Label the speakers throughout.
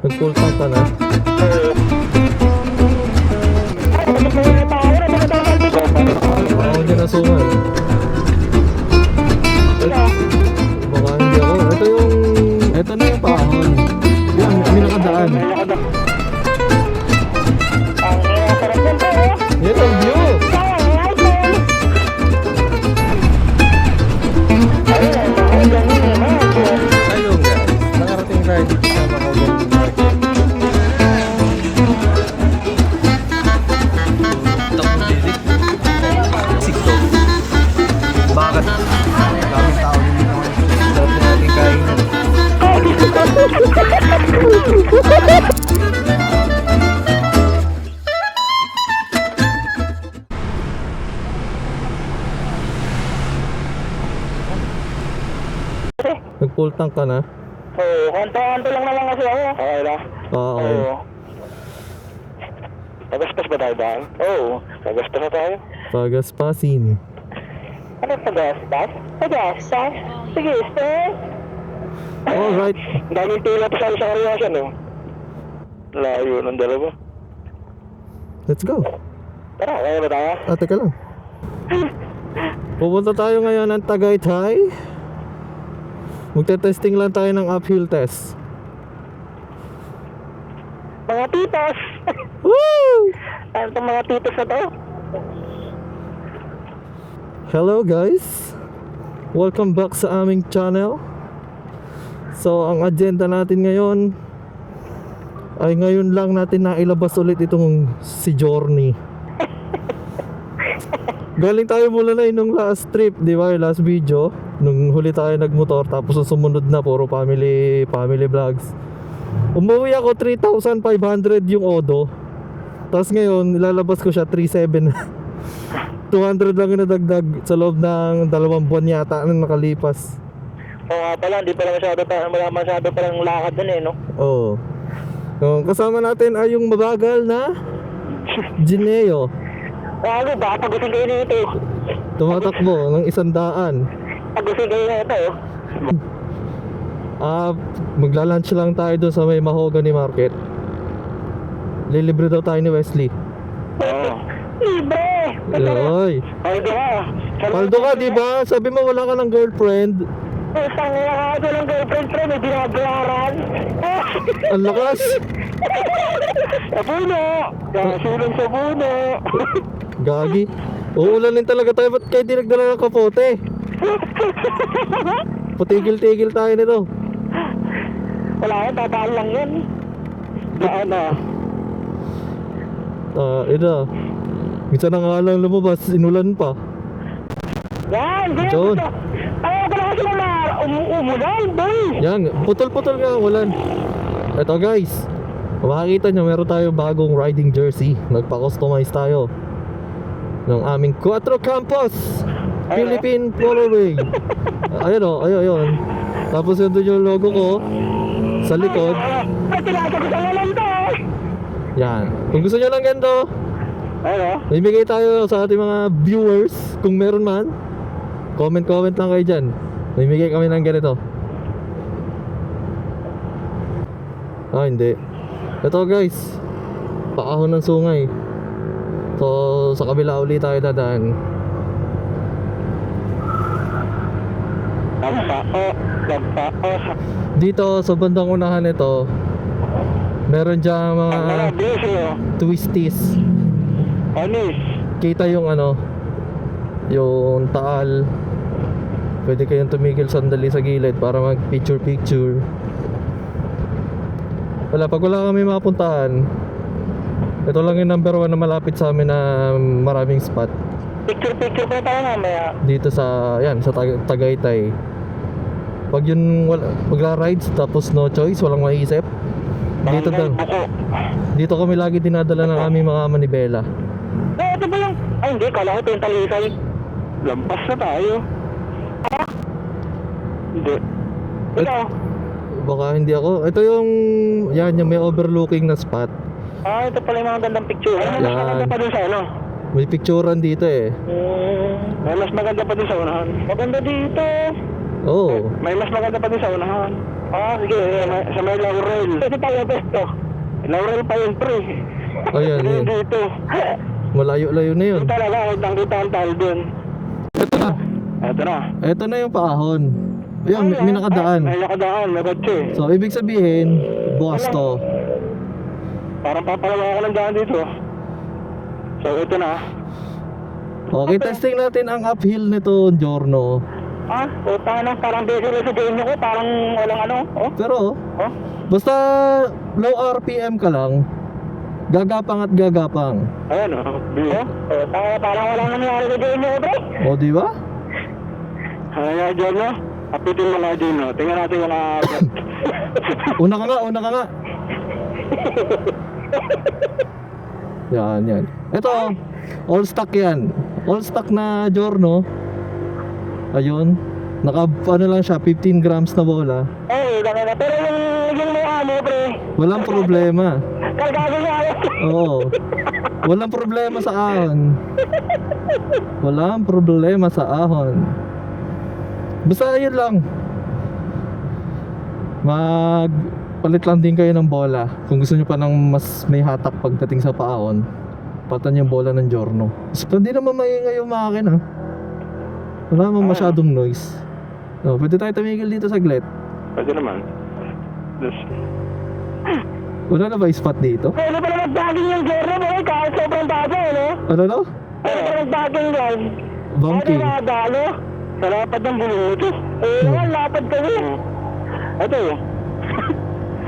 Speaker 1: Nag-full tank ka na? Ako dyan na sungay. Baka hindi ako. Ito na yung paahon. Yan, may nakadaan. Yan ang view. Ayun guys, nakarating tayo dito sa Mahogany Market. Bakit? Daming tao dito. Sarap na natin kainan. Nag-full tank ka na?
Speaker 2: Oo, kanto-kanto lang naman kasi ako. Okay na?
Speaker 1: Okay.
Speaker 2: Oo. Tagaspas ba tayo daan? Oo, tagaspas na tayo.
Speaker 1: Pagaspasin.
Speaker 2: Ano tagaspas? Tagaspas? Sige, sir.
Speaker 1: Alright.
Speaker 2: Daming pila pa sa karyasan, no? Layo ng dalawa.
Speaker 1: Let's go.
Speaker 2: Tara, kaya ba tayo?
Speaker 1: Teka lang. Pupunta tayo ngayon ng Tagaytay. Magte-testing lang tayo ng uphill test.
Speaker 2: Mga titos!
Speaker 1: Woo!
Speaker 2: Ano itong mga titos na to?
Speaker 1: Hello guys. Welcome back sa aming channel. So ang agenda natin ngayon ay ngayon lang natin nailabas ulit itong si Journey. Galing tayo mula na nung last trip, di ba? Last video. Nung huli tayo nagmotor, tapos sumunod na puro family vlogs. Umuwi ako 3,500 yung Odo. Tapos ngayon, ilalabas ko siya 3,700. 200 lang yung nadagdag sa loob ng 2 buwan yata nang nakalipas.
Speaker 2: Oo nga pala, hindi pala masyado palang lakad dun eh, no?
Speaker 1: Oo. So, kasama natin ay yung mabagal na Gineo.
Speaker 2: Ano ba? Pag-usig kayo na ito.
Speaker 1: Tumatakbo ng 100.
Speaker 2: Pag-usig kayo na ito.
Speaker 1: Magla-lunch lang tayo doon sa may Mahogany Market. Lilibre daw tayo ni Wesley.
Speaker 2: Oo. Libre!
Speaker 1: Oy.
Speaker 2: Paldo ka.
Speaker 1: Paldo ka, di ba? Sabi mo wala ka ng girlfriend.
Speaker 2: Isang nga ka ng girlfriend pero may binabayaran.
Speaker 1: Ang lakas.
Speaker 2: Sa puno! Kasulong sa puno!
Speaker 1: Gagi. Uulanin talaga tayo. Ba't kayo di nagdala ng kapote? Patigil-tigil tayo nito.
Speaker 2: Wala yan, tataan lang yan. Daan na.
Speaker 1: Ina. Minsan na nga lang lumabas, inulan pa.
Speaker 2: Yan!
Speaker 1: John.
Speaker 2: Ayaw ko na kasi na umulan, boy!
Speaker 1: Yan, putol-putol nga ang ulan. Eto guys, makikita nyo meron tayo bagong riding jersey. Nagpa-customize tayo ng aming Quattro Campos Philippine Colorway. Ayun o, ayun. Tapos yun doon yung logo ko sa likod.
Speaker 2: Tinasok sa ngalan to!
Speaker 1: Yan, kung gusto nyo lang ganito,
Speaker 2: Ano?
Speaker 1: ibigay tayo sa ating mga viewers. Kung meron man, comment lang kayo dyan. Ibigay kami ng ganito. Hindi. Ito guys, paahon ng sungay. So sa kabila uli tayo dadaan.
Speaker 2: Lampao.
Speaker 1: Dito sa bandang unahan nito, meron dyan mga twisties.
Speaker 2: Anis.
Speaker 1: Kita yung yung taal. Pwede kayong tumigil sandali sa gilid para mag picture. Pag wala kami mapuntahan, ito lang yung number 1 na malapit sa amin na maraming spot.
Speaker 2: Picture pa tayo mamaya.
Speaker 1: Dito sa Tagaytay. Pag yun magla-rides tapos no choice, walang maisip, dito daw. Dito kami lagi dinadala ng aming mga manibela.
Speaker 2: Ito ba yung... Ay hindi, kala ko ito yung Talisay. Lampas na tayo. Hindi. Ito.
Speaker 1: Baka hindi ako. Ito yung yung may overlooking na spot.
Speaker 2: Ito pala yung mga gandang picture. Ay, mas maganda pa dun sa ano.
Speaker 1: May picturean dito eh.
Speaker 2: Mas maganda pa dun sa unahan. Maganda dito.
Speaker 1: Oo.
Speaker 2: May mas maganda pa dun sa unahan. Sige, sa may Laurel. Kasi tayo besto. Laurel pa yun, pre.
Speaker 1: Ayan, yun.
Speaker 2: Dito.
Speaker 1: Malayo-layo na yun.
Speaker 2: Yung talaga, kitang-kita ang talo dun.
Speaker 1: Ito na.
Speaker 2: Ito na.
Speaker 1: Ito na yung paahon. Ayan, may nakadaan.
Speaker 2: May nakadaan, may kotse.
Speaker 1: So, ibig sabihin, bukas to.
Speaker 2: Parang papalawa ako ng daan dito. So, ito na.
Speaker 1: Okay, testing natin ang uphill nito, Giorno.
Speaker 2: Puta na, parang beso sa Genyo ko, parang walang ano.
Speaker 1: Pero,
Speaker 2: Oh?
Speaker 1: basta low RPM ka lang, gagapang at gagapang.
Speaker 2: Ayan parang walang nangyari sa Genyo ko, bro.
Speaker 1: O, di ba?
Speaker 2: Kaya, Genyo, apitin mo na, Genyo. Tingnan natin kung nakakapit.
Speaker 1: Una ka nga. Yan. Ito, all stock yan. All stock na Giorno. Ayun. Ano lang siya, 15 grams na bola.
Speaker 2: Pero yung mukha mo, pre.
Speaker 1: Walang problema.
Speaker 2: Kargado niya ako.
Speaker 1: Oo. Walang problema sa ahon. Walang problema sa ahon. Basta yun lang. Palit lang din kayo ng bola. Kung gusto nyo pa ng mas may hatak pagdating sa paahon, patan yung bola ng Giorno. So, hindi naman maingay yung makina. Wala naman masyadong noise. So, pwede tayo tumigil dito saglit.
Speaker 2: Pwede naman.
Speaker 1: Wala na ba yung spot dito?
Speaker 2: Pwede pa naman baging yung Giorno, boy. Kahit sobrang bago, ano?
Speaker 1: Ano no?
Speaker 2: Pwede pa naman baging yan.
Speaker 1: Bunking.
Speaker 2: Ano nakadalo? Sa lapad ng buluto. Naman, lapad kami. Ito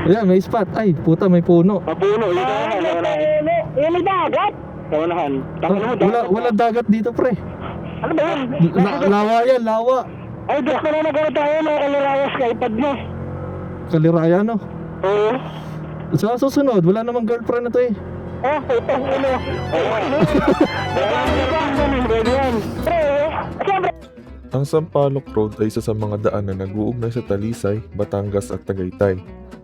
Speaker 1: Ayan, may spot. Ay, puta, may puno.
Speaker 2: Mapuno, yun yung may dagat? Sa unahan.
Speaker 1: Wala dagat dito, pre.
Speaker 2: Ano ba yan?
Speaker 1: Lawa yan, lawa.
Speaker 2: Ay, Diyos ko na nagawa tayo, mga kalirayas ka, ipad mo.
Speaker 1: Kaliraya, no?
Speaker 2: Oo.
Speaker 1: Sa susunod, wala namang girlfriend na to eh.
Speaker 2: Ipad mo na. Pwede yan. Siyempre.
Speaker 3: Ang Sampaloc Road ay isa sa mga daan na nag-uugnay sa Talisay, Batangas at Tagaytay.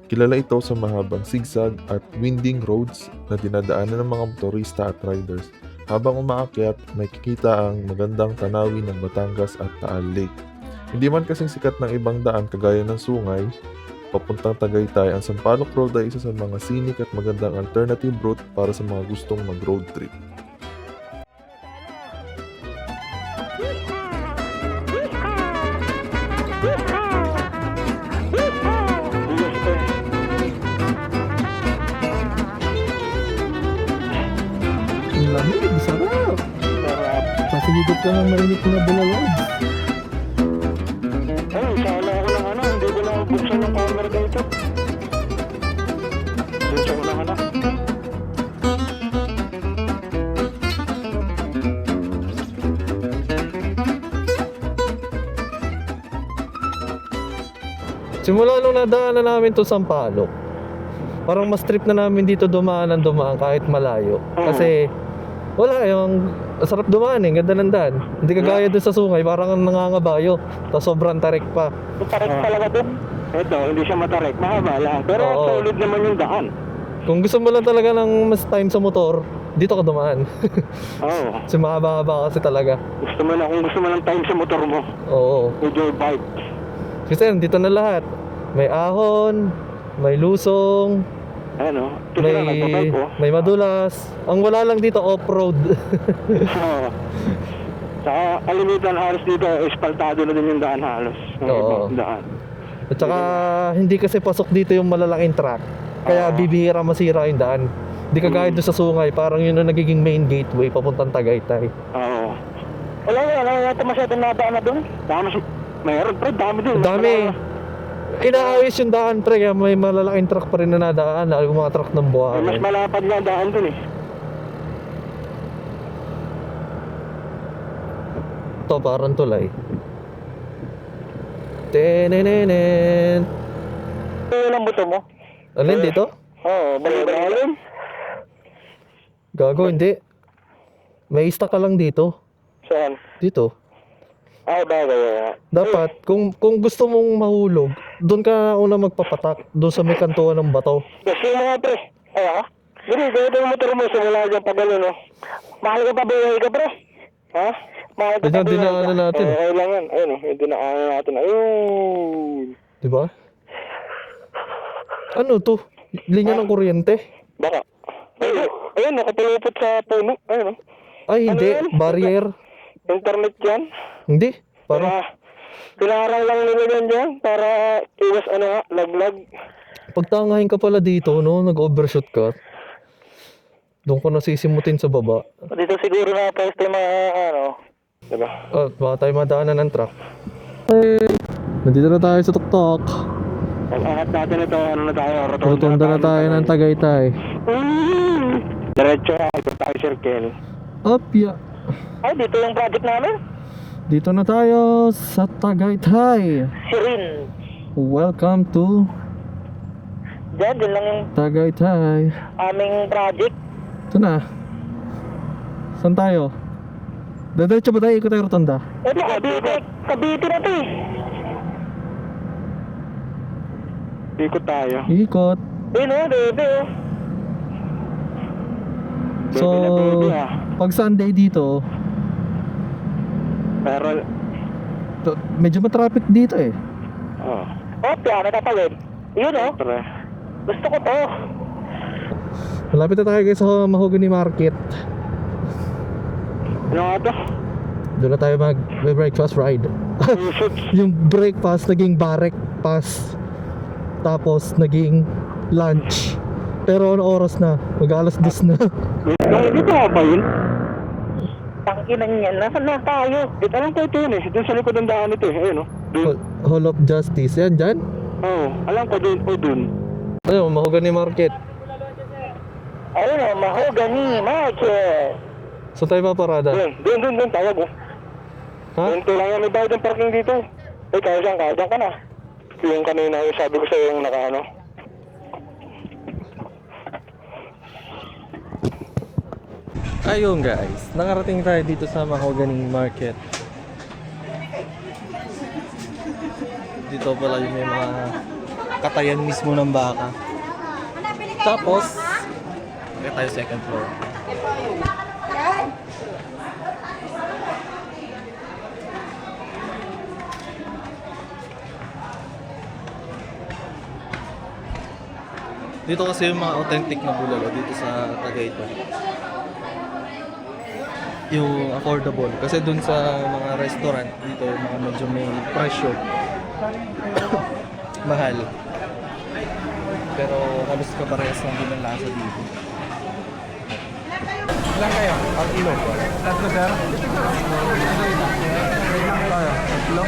Speaker 3: Kilala ito sa mahabang zigzag at winding roads na dinadaanan ng mga motorista at riders. Habang umaakyat, makikita ang magandang tanawin ng Batangas at Taal Lake. Hindi man kasing sikat ng ibang daan kagaya ng Sungay, papuntang Tagaytay, ang Sampaloc Road ay isa sa mga scenic at magandang alternative route para sa mga gustong mag-road trip.
Speaker 1: Ang lamig, sarap. Pasigidot ka ng mainit na bulalog.
Speaker 2: Sana ako lang hindi ko lang buksan yung camera dito. Buksan ko lang
Speaker 1: Simula nung nadaanan namin to Sampaloc, parang mas trip na namin dito dumaan kahit malayo. Kasi wala yung sarap dumaan eh, ganda ng daan. Hindi kagaya dun sa Sungay, parang nangangabayo. Tapos sobrang tarik pa.
Speaker 2: Tarik talaga to. Ito, hindi siya matarik, mahaba lang. Pero
Speaker 1: Oo.
Speaker 2: solid naman yung daan.
Speaker 1: Kung gusto mo lang talaga ng mas time sa motor, dito ka dumaan.
Speaker 2: Oo.
Speaker 1: Kasi mahaba-haba kasi talaga.
Speaker 2: Kung gusto mo ng time sa motor mo,
Speaker 1: Oo.
Speaker 2: with your bike.
Speaker 1: Kasi dito na lahat. May ahon, may lusong,
Speaker 2: Ano? Ito sila nagpapay ko.
Speaker 1: may madulas. Ang wala lang dito off-road.
Speaker 2: Oo. Saka kalimitan halos dito, espaltado na din yung daan halos. Yung
Speaker 1: Oo.
Speaker 2: ibang daan.
Speaker 1: At saka hindi kasi pasok dito yung malalaking truck. Kaya
Speaker 2: Oo.
Speaker 1: bibihira masira yung daan. Hindi kagaya doon sa Sungay, parang yun ang nagiging main gateway papuntang Tagaytay.
Speaker 2: Oo. Wala masyadong nadaan na doon. Mayroon, pre, dami doon.
Speaker 1: Ang dami. Inaayos yung daan, pre, kaya may malalaking truck pa rin na nadaan, lalo yung mga truck ng
Speaker 2: Mas
Speaker 1: buhangin.
Speaker 2: malapad na daan doon eh.
Speaker 1: Ito, parang tulay. Tenenenen.
Speaker 2: Ano ang buto mo?
Speaker 1: Alin dito?
Speaker 2: Oo, balibalin.
Speaker 1: Gago, hindi. May stock ka lang dito.
Speaker 2: Saan?
Speaker 1: Dito.
Speaker 2: Ay, bagay.
Speaker 1: Dapat, kung gusto mong mahulog, doon ka una magpapatak, doon sa may kantuan ng bato.
Speaker 2: Gusto mo nga, pre. Ay, ha? Hindi, ganito yung motor mo. Simula dyan pa gano'n, no? Mahal ka pa buhay ka, pre. Ha? Mahal ka
Speaker 1: Yan
Speaker 2: pa
Speaker 1: ang dinaanan natin.
Speaker 2: Oo, okay lang yan. Ayun, yung dinaanan natin. Ayun.
Speaker 1: Di ba? Ano to? Linya ng kuryente?
Speaker 2: Baka. Ayun, nakapulupot sa puno. Ayun,
Speaker 1: Ay, hindi.
Speaker 2: Ano yan?
Speaker 1: Barrier.
Speaker 2: internet yan.
Speaker 1: Hindi. Parang
Speaker 2: Pinarang lang nila yan dyan para iwas laglag.
Speaker 1: pagtangahin ka pala dito, no? Nag-overshoot ka. Doon ka nasisimutin sa baba.
Speaker 2: Dito siguro na pwede diba?
Speaker 1: Baka tayo madaanan ng truck. Nandito na tayo sa tuktok.
Speaker 2: Pag-angat natin ito, na tayo?
Speaker 1: Rotunda na tayo ng Tagaytay.
Speaker 2: Diretso, ito tayo circle.
Speaker 1: Apya.
Speaker 2: Ay, dito yung project namin.
Speaker 1: Dito na tayo sa Tagaytay.
Speaker 2: Sirin.
Speaker 1: Welcome to
Speaker 2: Diyan lang yung
Speaker 1: Tagaytay.
Speaker 2: aming project.
Speaker 1: Ito na. Saan tayo? Diretso ba tayo? Ikot tayo Rotunda.
Speaker 2: Ito, Cavite na to eh. Ikot tayo.
Speaker 1: Ikot.
Speaker 2: Bebe.
Speaker 1: So, pag Sunday dito,
Speaker 2: Pero,
Speaker 1: medyo matraffic dito eh.
Speaker 2: piano na pala. Yun Gusto ko to.
Speaker 1: Malapit na tayo guys sa Mahogany Market.
Speaker 2: Ano nga to?
Speaker 1: Doon na tayo mag-breakfast ride. Yung breakfast naging barek pass. Tapos naging lunch. Pero ano oras na? Mag-alas 10 na.
Speaker 2: Dito nga ba yun? Tangkinan yan. Nasaan na tayo? Dito lang tayo yun eh. Doon sa likod ng daan ito eh. Ayun
Speaker 1: Hall of Justice. Yan dyan?
Speaker 2: Alam ko doon o doon.
Speaker 1: Ayun, Mahogany Market.
Speaker 2: Ayun Mahogany Market.
Speaker 1: So tayo paparada?
Speaker 2: Doon. Tawag
Speaker 1: Ha?
Speaker 2: Doon lang yan. May bayad ng parking dito. Kaya dyan ka na. Yung kanina yung sabi ko sa'yo yung
Speaker 1: Ayun guys, nakarating tayo dito sa Mahogany Market. Dito pala yung may mga katayan mismo ng baka. Tapos, kaya tayo second floor. Dito kasi yung mga authentic na bulalo dito sa Tagaytay. Yung affordable. Kasi dun sa mga restaurant dito, yung mga medyo may presyo. Mahal. Pero halos kaparehas lang din ang lasa dito.
Speaker 4: Ilan kayo? Ang ilo. Tatlo, sir? Tayo. Tatlo?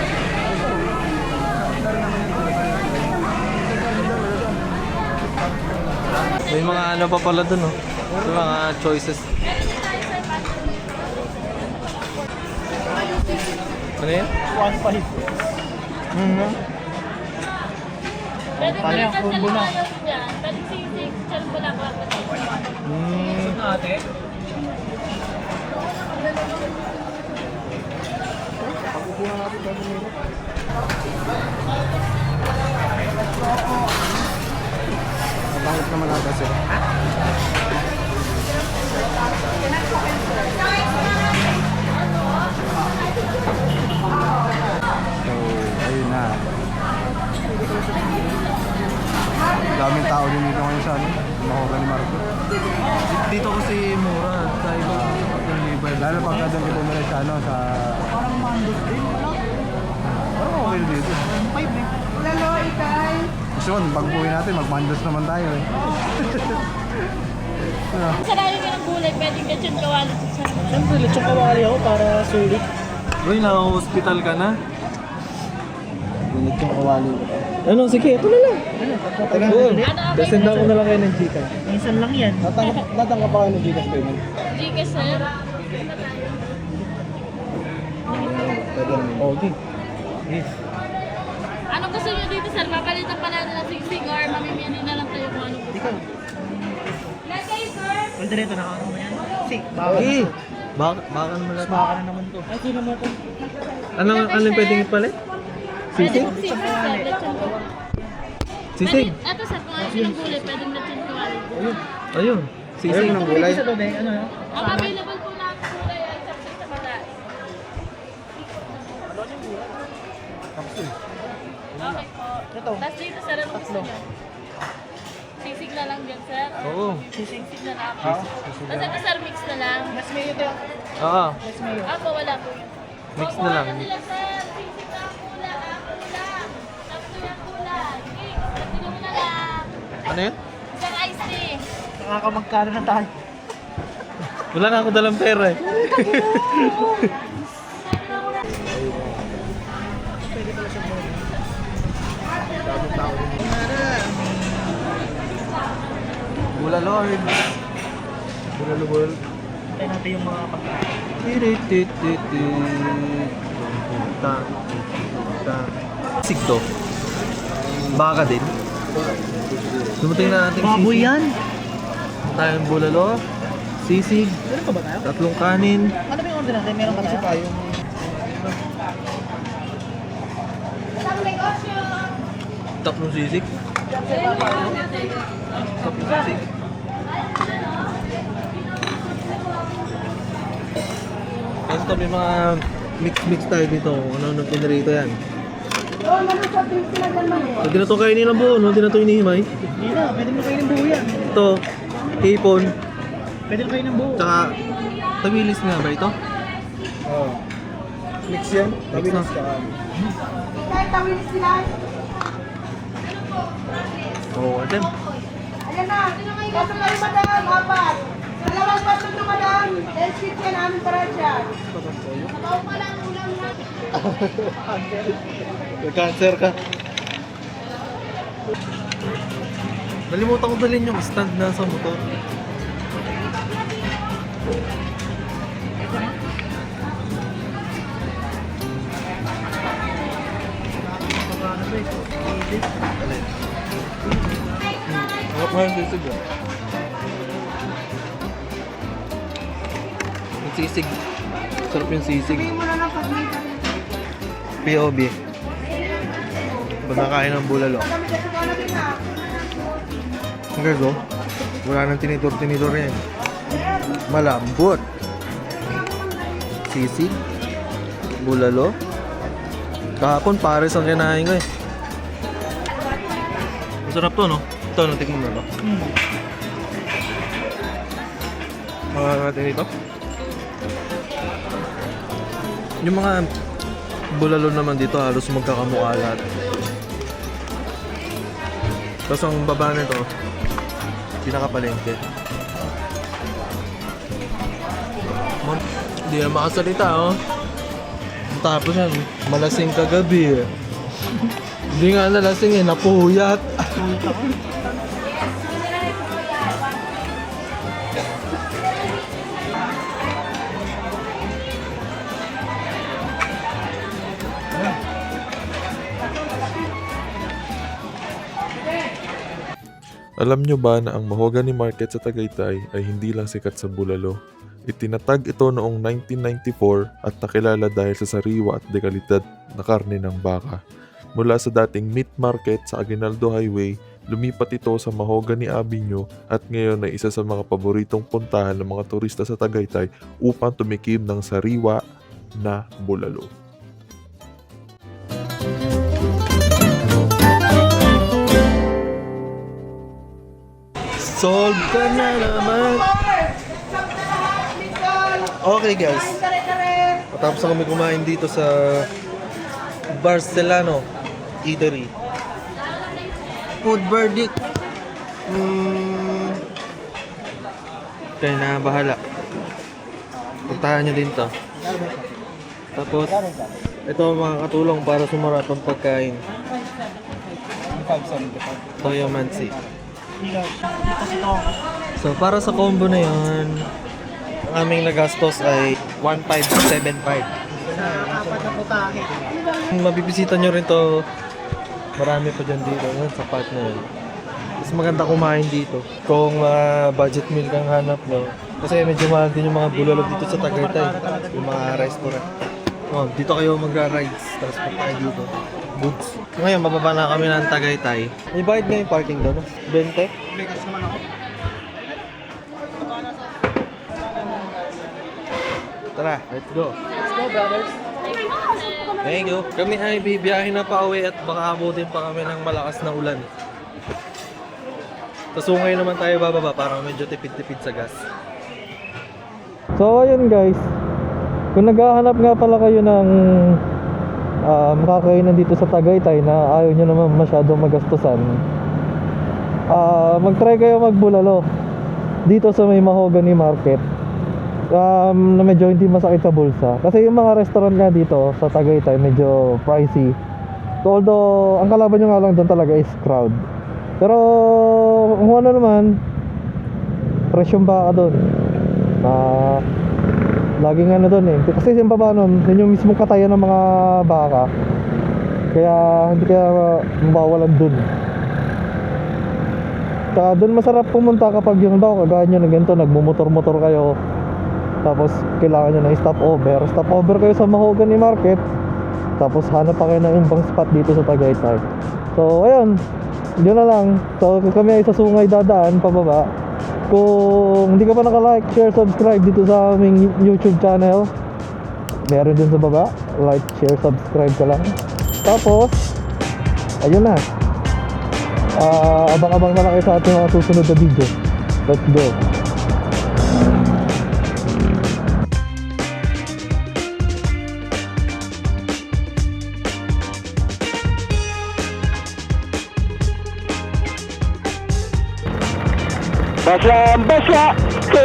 Speaker 1: May mga ano pa pala dun, oh. May mga choices. Ano yan?
Speaker 4: 1.5.
Speaker 5: Pwede ko lang combo na. Pwede sisig, chalbo lang ako.
Speaker 4: Ate? Bakit naman ata sila? So, ayun na. Daming tao din dito ngayon sa Mahogany Market.
Speaker 1: Dito kasi mura. Sa iba sa pag-deliver.
Speaker 4: Lalo pagka doon kita nila sa sa... Parang mandot din, wala? Parang okay dito. 5 eh. Lalo, ikay! Kasi yun, pag-uwi natin, mag-mandos naman tayo eh.
Speaker 5: Sarali ka ng gulay, pwedeng lechon kawali sa sarili.
Speaker 1: Siyempre, lechong kawali ako para sulit. Uy, na-hospital ka na?
Speaker 4: Lechong kawali.
Speaker 1: Ano, sige, ito na lang. Good.
Speaker 5: Ano,
Speaker 1: Desenda ko na lang kayo ng Gcash.
Speaker 5: Minsan lang yan.
Speaker 4: Natanggap pa kayo ng Gcash payment?
Speaker 5: Gcash, sir.
Speaker 4: Pwede naman.
Speaker 1: Okay. Yes.
Speaker 5: Anong gusto nyo dito, sir? Papalitan pa natin ng sigsig or mamimili na lang tayo kung ano gusto.
Speaker 4: Ikaw.
Speaker 5: Lagay, sir!
Speaker 4: Pwede rito, nakakaroon mo yan. Si,
Speaker 1: Okay. Baka naman lang.
Speaker 4: baka na naman to. Ay, sino mo to?
Speaker 1: Ano yung pwedeng ipalit?
Speaker 5: Pwedeng sisig, sir. Lechon kawali.
Speaker 1: Sisig.
Speaker 5: Ito, sir, kung ano ng gulay, pwedeng lechon kawali.
Speaker 1: Ayun. Sisig.
Speaker 4: ng gulay.
Speaker 5: Ang available po na gulay ay sapsik sa bala. Okay po. Tapos dito, sir, ano gusto nyo? na lang dyan, sir?
Speaker 1: Oo.
Speaker 5: Sisig na lang ako. Basta sir, mix na lang. Mas may ito.
Speaker 1: Oo.
Speaker 5: Ako, wala po yun.
Speaker 1: Mix na lang.
Speaker 5: Opo, sila, sir. Sisig na ang kula, ang kula. Tapos yung kula. Sige, pagpili mo na lang.
Speaker 1: Ano yun?
Speaker 5: Isang iced tea.
Speaker 4: Nakakamagkano na tayo.
Speaker 1: Wala na ako dalang pera eh. Bula Lord. Bula Lord.
Speaker 4: Tayo natin yung mga pagkain.
Speaker 1: Sigto. Baka din. Dumating na natin
Speaker 4: Baboy yan.
Speaker 1: Tayong bulalo, sisig,
Speaker 4: Meron pa ba tayo?
Speaker 1: tatlong kanin.
Speaker 4: Ano ba yung order natin? Meron pa tayo?
Speaker 1: Tatlong sisig. Tatlong sisig. Kasi tabi mga mix-mix tayo dito. Ano pinarito yan. Hindi na ito kainin ng buo, no? Hindi na ito inihimay.
Speaker 4: Hindi na, pwede mo kainin buo yan.
Speaker 1: Ito, hipon,
Speaker 4: Pwede mo kainin buo.
Speaker 1: tsaka tabilis nga ba ito?
Speaker 4: Oo. Mix yan?
Speaker 1: Mix na. Oo, oh, atin.
Speaker 6: Ayan na, kaso kayo madam, apat. Dalawang paso ito madam, 10 feet yan, amin para dyan. Sabaw pa lang, ulam na.
Speaker 1: Nag-cancer ka. Nalimutan ko dalhin yung stand na sa motor. Harap nga yung sisig ah. Yung sisig. Sarap yung sisig. POB. Pag nakain ng bulalo. Ang gago. Wala nang tinitor-tinitor yan. Malambot. Sisig. Bulalo. Kahapon pares ang kinain ko eh. Masarap to no? Ito, natikman mo no? Natin ito. Yung mga bulalo naman dito halos magkakamukha lahat. Tapos ang baba nito, pinakapalengke. Hindi na makasalita oh. Tapos yan, malasing kagabi eh. Hindi nga nalasing eh, napuyat.
Speaker 3: Alam nyo ba na ang mahogany market sa Tagaytay ay hindi lang sikat sa bulalo? Itinatag ito noong 1994 at nakilala dahil sa sariwa at dekalidad na karne ng baka. Mula sa dating meat market sa Aguinaldo Highway, lumipat ito sa Mahogany Avenue at ngayon ay isa sa mga paboritong puntahan ng mga turista sa Tagaytay upang tumikim ng sariwa na bulalo.
Speaker 1: Solve ka na naman. Okay guys, matapos na kami kumain dito sa Barcelano Eatery. Food verdict. Kayo na bahala. Puntahan nyo din to. Tapos, ito ang mga katulong para sumarap ang pagkain. Toyo Mansi. So para sa combo na yun, ang aming nagastos ay 1,575. Kung mabibisita nyo rin to, marami pa dyan dito, yun, sa part na yun. Mas maganda kumain dito kung budget meal kang hanap mo. Kasi medyo mahal din yung mga bulalo dito sa Tagaytay, yung mga restaurant. Oh, dito kayo magra-rides, tapos punta kayo dito. Goods. Ngayon, bababa na kami ng Tagaytay. May bayad nga yung parking doon, no? 20? Tara, let's go.
Speaker 4: Let's go, brothers.
Speaker 1: Thank you. Kami ay bibiyahin na pa uwi at baka abutin pa kami ng malakas na ulan. Sa Sungay naman tayo bababa para medyo tipid-tipid sa gas. So ayun guys, kung naghahanap nga pala kayo ng makakainan dito sa Tagaytay na ayaw nyo naman masyadong magastusan, mag-try kayo magbulalo dito sa may Mahogany Market, na medyo hindi masakit sa bulsa. Kasi yung mga restaurant nga dito sa Tagaytay medyo pricey. So, although ang kalaban nyo nga lang doon talaga is crowd. Pero kung ano naman, presyong baka doon laging ano doon eh. Kasi yung baba nun, yun yung mismong katayan ng mga baka. Kaya hindi kaya mawawalan doon. Kaya doon masarap pumunta kapag yung daw kagaya nyo na ganito, nagmumotor-motor kayo. Tapos kailangan nyo ng stopover. Stopover kayo sa Mahogany Market. Tapos hanap pa kayo ng ibang spot dito sa Tagaytay. So ayun, yun na lang. So kami ay sa Sungay dadaan pababa. Kung hindi ka pa naka-like, share, subscribe dito sa aming YouTube channel, meron din sa baba. Like, share, subscribe ka lang. Tapos ayun na, abang-abang na lang kayo sa ating mga susunod na video. Let's go.
Speaker 2: Basang-basa, ito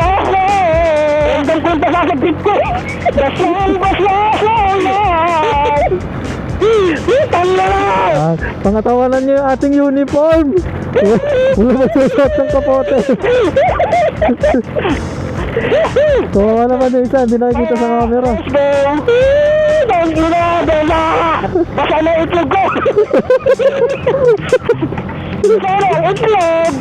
Speaker 2: ako. Hanggang punta sa sakit ko. Basang-basa ako lang. Tala na!
Speaker 1: Pangatawanan nyo yung ating uniform. Wala magsusot ng kapote. Kawawa naman yung isa, hindi nakikita sa camera.
Speaker 2: Let's go! Ang ginagawa! Basa na itlog ko! Basa na ang itlog!